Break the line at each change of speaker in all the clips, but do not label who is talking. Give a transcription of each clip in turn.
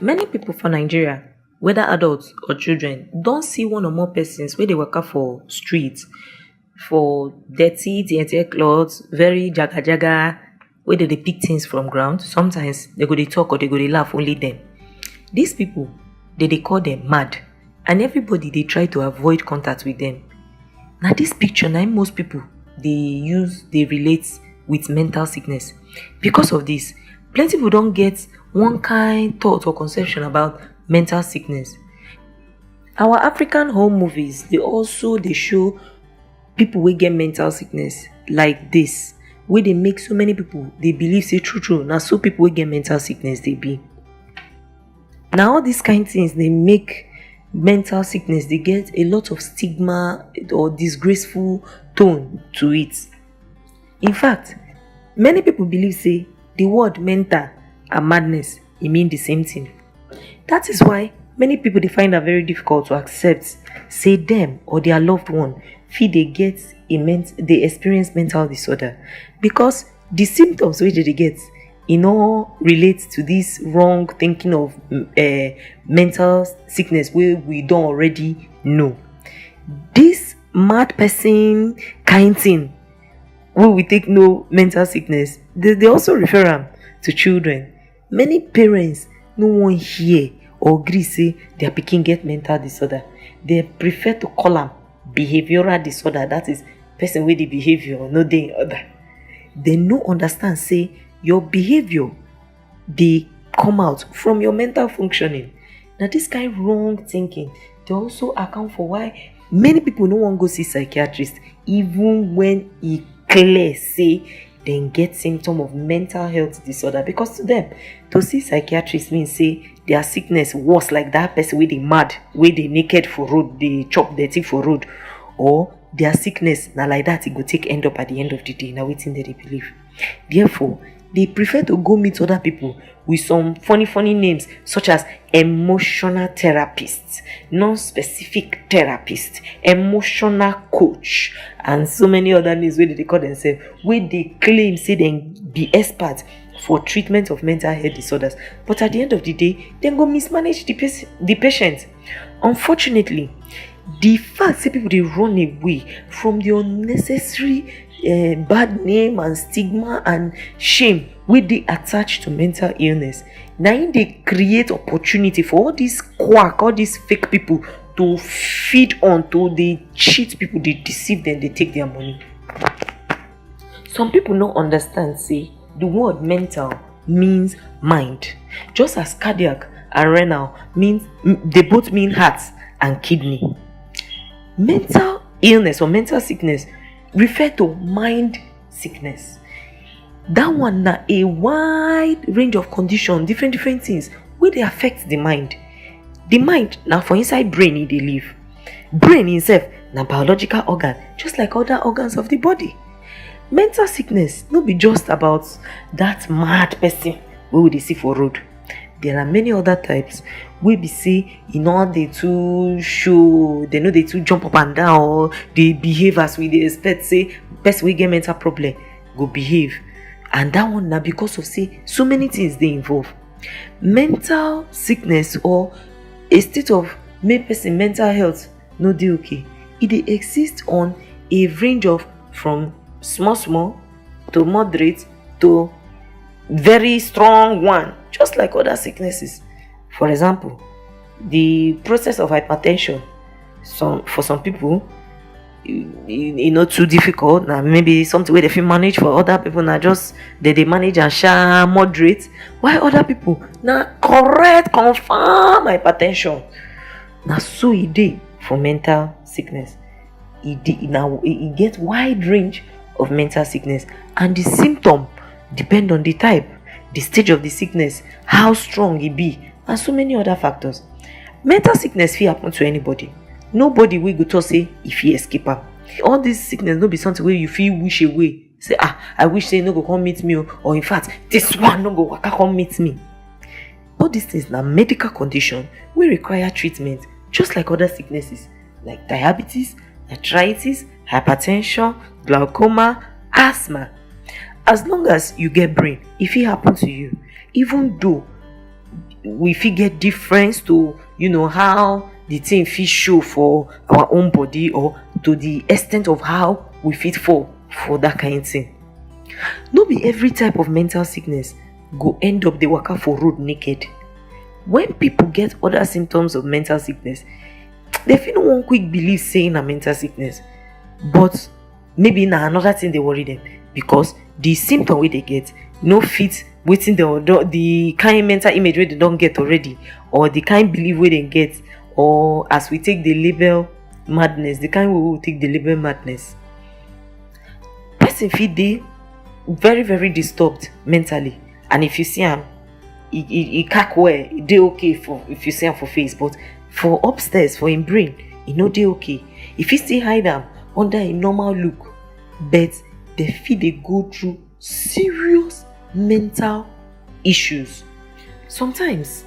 Many people for Nigeria, whether adults or children, don't see one or more persons where they waka for streets for dirty clothes, very jaga jaga, where they pick things from ground. Sometimes they go they talk or they go they laugh, only them. These people, they call them mad, and everybody they try to avoid contact with them. Now this picture, now most people they relate with mental sickness. Because of this, plenty people don't get one kind thought or conception about mental sickness. Our African home movies, they show people will get mental sickness like this, where they make so many people they believe say true. Now so people will get mental sickness they be. Now all these kind of things they make mental sickness, they get a lot of stigma or disgraceful tone to it. In fact, many people believe say the word mental and madness it mean the same thing. That is why many people they find it very difficult to accept say them or their loved one feel they experience mental disorder, because the symptoms which they get relates to this wrong thinking of mental sickness where we don't already know. This mad person kind thing where we take no mental sickness, they also refer them to children. Many parents no one hear or agree say their pikin get mental disorder. They prefer to call them behavioral disorder. That is person with the behavior, no day other. They no understand say your behavior they come out from your mental functioning. Now this kind of wrong thinking they also account for why many people no want go see psychiatrist even when it clear say they get symptom of mental health disorder, because to them to see psychiatrist means say their sickness worse like that person with the mad, with the naked for road, they chop dirty for road, or their sickness now like that it go take end up at the end of the day. Now waiting they believe. Therefore, they prefer to go meet other people with some funny names such as emotional therapist, non-specific therapist, emotional coach, and so many other names where they call themselves, where they claim say they be experts for treatment of mental health disorders. But at the end of the day, they go mismanage the patient. Unfortunately, the fact that people they run away from the unnecessary bad name and stigma and shame where they attach to mental illness, now they create opportunity for all these quack, all these fake people to feed on, to they cheat people, they deceive them, they take their money. Some people don't understand say the word mental means mind, just as cardiac and renal means they both mean heart and kidney. Mental illness or mental sickness refer to mind sickness. That one na a wide range of conditions, different things where they affect the mind. The mind now for inside brain they live. Brain itself na biological organ, just like other organs of the body. Mental sickness no be just about that mad person where they see for road. There are many other types where we see they too show, they know they too jump up and down, or they behave as we they expect say person we get mental problem go behave. And that one now because of say so many things they involve. Mental sickness or a state of person mental health no dey okay. It dey exist on a range of from small to moderate to very strong one, just like other sicknesses. For example, the process of hypertension, for some people too difficult. Now maybe something where they feel manage, for other people now just they manage and moderate, while other people now correct confirm hypertension. Now so it dey for mental sickness. It get wide range of mental sickness, and the symptom depend on the type, the stage of the sickness, how strong it be, and so many other factors. Mental sickness fit happen to anybody. Nobody will go to say if he escape am. All this sickness no be something where you feel wish away. Say I wish say no go come meet me, or in fact this one no go waka come meet me. All these things na medical condition will require treatment, just like other sicknesses like diabetes, arthritis, hypertension, glaucoma, asthma. As long as you get brain, if it happen to you, even though we fit get difference to how the thing fit show for our own body, or to the extent of how we fit fall for that kind of thing. No be every type of mental sickness go end up dey waka for road naked. When people get other symptoms of mental sickness, they fit no wan quick believe say na mental sickness, but maybe na another thing dey worry them, because the symptom wey they get no fit wetin the kind mental image wey they don get already, or the kind belief wey they get, or as we take the label madness, the kind way we take the label madness. Person fit dey very very disturbed mentally, and if you see am, e cack well, e dey okay for if you see am for face, but for upstairs, for him brain, e no dey okay. E fit still hide am under a normal look, but they fit dey go through serious mental issues. Sometimes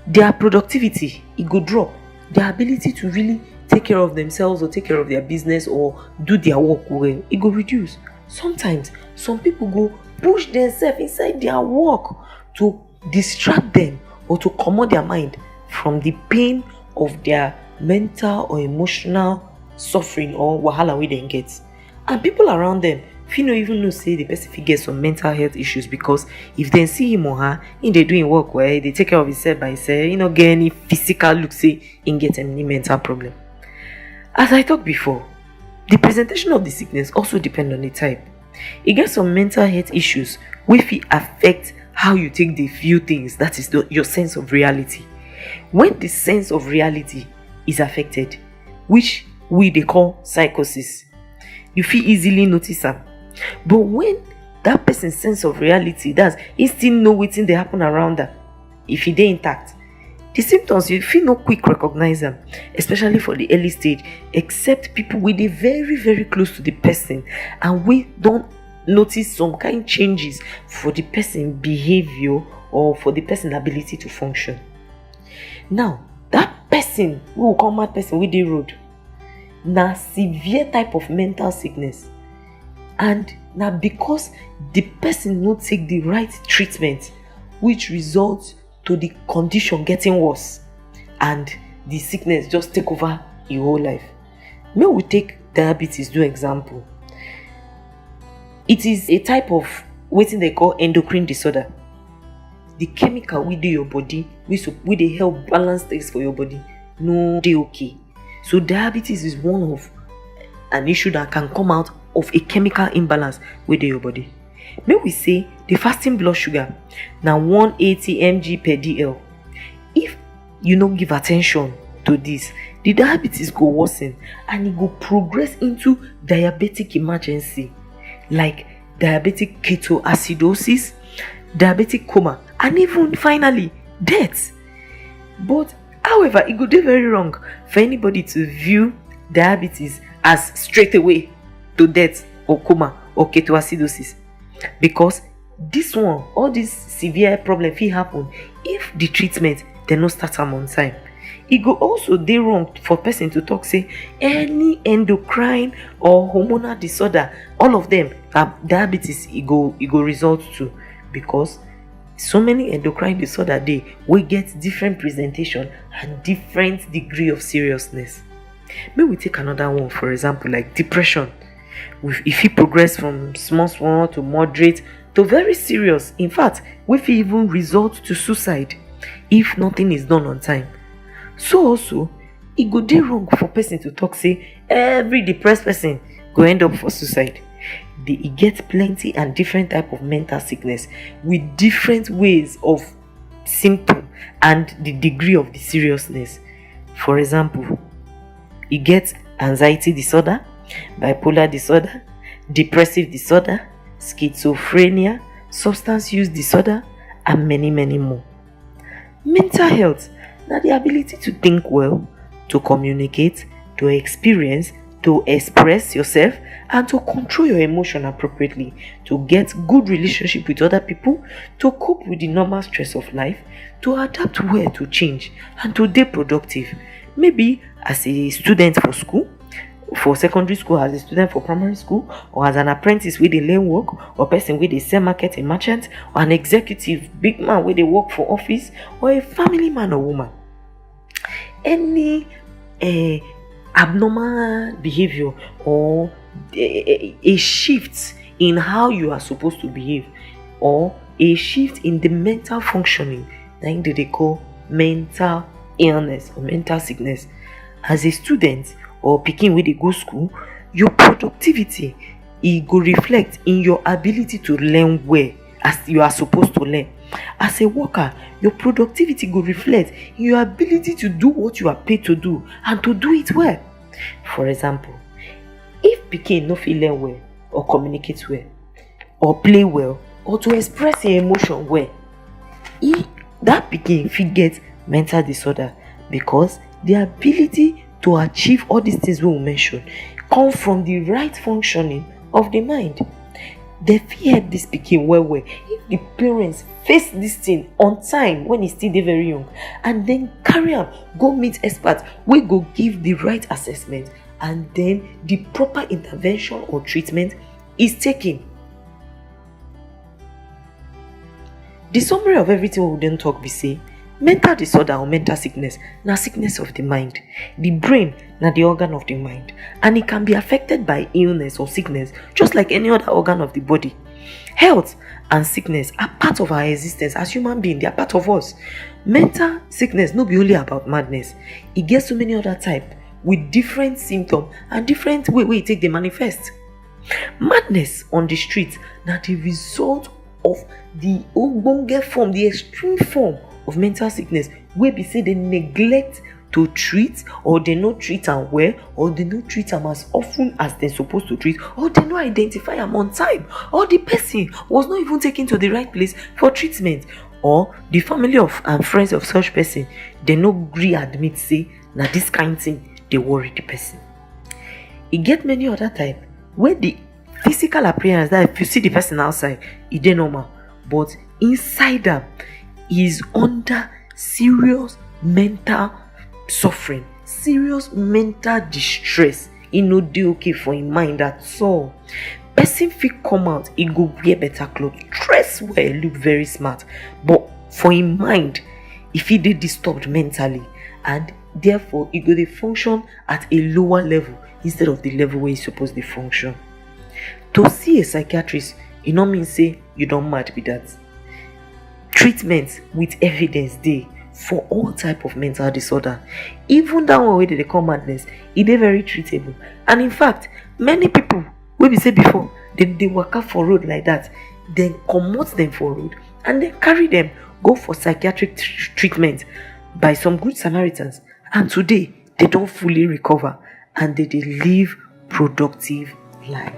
their productivity go drop, their ability to really take care of themselves or take care of their business or do their work well, it go reduce. Sometimes some people go push themselves inside their work to distract them or to comot their mind from the pain of their mental or emotional suffering or wahala wey dem get. And people around them fit no even know say the person fit get some mental health issues, because if dem see him or her, him dey do him work well, dey take care of himself by himself, he no get any physical look say him get any mental problem. As I talked before, the presentation of the sickness also depend on the type. E get some mental health issues wey fit affect how you take dey view things, that is your sense of reality. When the sense of reality is affected, which we dey call psychosis, you fit easily notice am. But when that person's sense of reality, that's he still know wetin dey happen around am, if e dey intact, the symptoms you fit no quick recognize them, especially for the early stage, except people wey dey very very close to the person and we don notice some kind changes for the person behavior or for the person ability to function. Now that person wey we call mad person wey dey road, na severe type of mental sickness, and na because the person no take the right treatment, which results to the condition getting worse and the sickness just take over your whole life. May we take diabetes do example. It is a type of wetin they call endocrine disorder. The chemical wey dey your body, wey dey help balance things for your body, no dey okay. So diabetes is one of an issue that can come out of a chemical imbalance wey dey your body. May we say the fasting blood sugar na 180 mg per dl. If you no give attention to this, the diabetes go worsen and it go progress into diabetic emergency, like diabetic ketoacidosis, diabetic coma, and even finally death. But however, it go dey very wrong for anybody to view diabetes as straight away to death or coma or ketoacidosis, because this one, all this severe problem fit happen if the treatment dem no start am on time. E go also dey wrong for person to talk say any endocrine or hormonal disorder, all of them diabetes e go result to, because so many endocrine disorder dey wey get different presentation and different degree of seriousness. May we take another one, for example, like depression. If it progress from small to moderate to very serious, in fact, we fit even result to suicide if nothing is done on time. So also, it go dey wrong for person to talk say every depressed person go end up for suicide. E get plenty and different type of mental sickness with different ways of symptom and the degree of the seriousness. For example, e get anxiety disorder, bipolar disorder, depressive disorder, schizophrenia, substance use disorder, and many more. Mental health na the ability to think well, to communicate, to experience, to express yourself, and to control your emotion appropriately, to get good relationship with other people, to cope with the normal stress of life, to adapt well to change, and to dey productive. Maybe as a student for school, for secondary school, as a student for primary school, or as an apprentice wey dey learn work, or person wey dey sell market, a merchant, or an executive, big man wey dey work for office, or a family man or woman. Any abnormal behavior or a shift in how you are supposed to behave, or a shift in the mental functioning, then they call mental illness or mental sickness. As a student or pikin wey dey go school, your productivity go reflect in your ability to learn well as you are supposed to learn. As a worker, your productivity go reflect in your ability to do what you are paid to do and to do it well. For example, if pikin no fit learn well or communicate well or play well or to express your emotion well, that pikin fit get mental disorder, because the ability to achieve all these things we will mention come from the right functioning of the mind. They fit help this pikin well if the parents face this thing on time when e still dey very young, and then carry am go meet experts wey go give the right assessment, and then the proper intervention or treatment is taken. The summary of everything we don talk be say, mental disorder or mental sickness na sickness of the mind. The brain na the organ of the mind, and it can be affected by illness or sickness just like any other organ of the body. Health and sickness are part of our existence as human beings. They are part of us. Mental sickness no be only about madness. E get so many other types with different symptoms and different way e take dey manifest. Madness on the street na the result of the ogbonge form, the extreme form of mental sickness wey be say they neglect to treat, or they no treat am well, or they no treat am as often as they're supposed to treat, or they no identify am on time, or the person was not even taken to the right place for treatment, or the family of and friends of such person, they no gree admit say na this kind thing dey worry the person. E get many other type where the physical appearance, that if you see the person outside, e dey normal, but inside am is under serious mental suffering, serious mental distress. E no dey okay for him mind at all. Person fit come out, e go wear better clothes, dress well, look very smart, but for him mind, e fit dey disturbed mentally, and therefore e go dey function at a lower level instead of the level where e suppose dey function. To see a psychiatrist, e no mean say you don mad be that. Treatment with evidence dey for all type of mental disorder. Even that one wey dey call madness, e dey very treatable. And in fact, many people wey be say before dem dey waka for road like that, then comot them for road and then carry them go for psychiatric treatment by some good Samaritans, and today they don fully recover and they dey live productive life.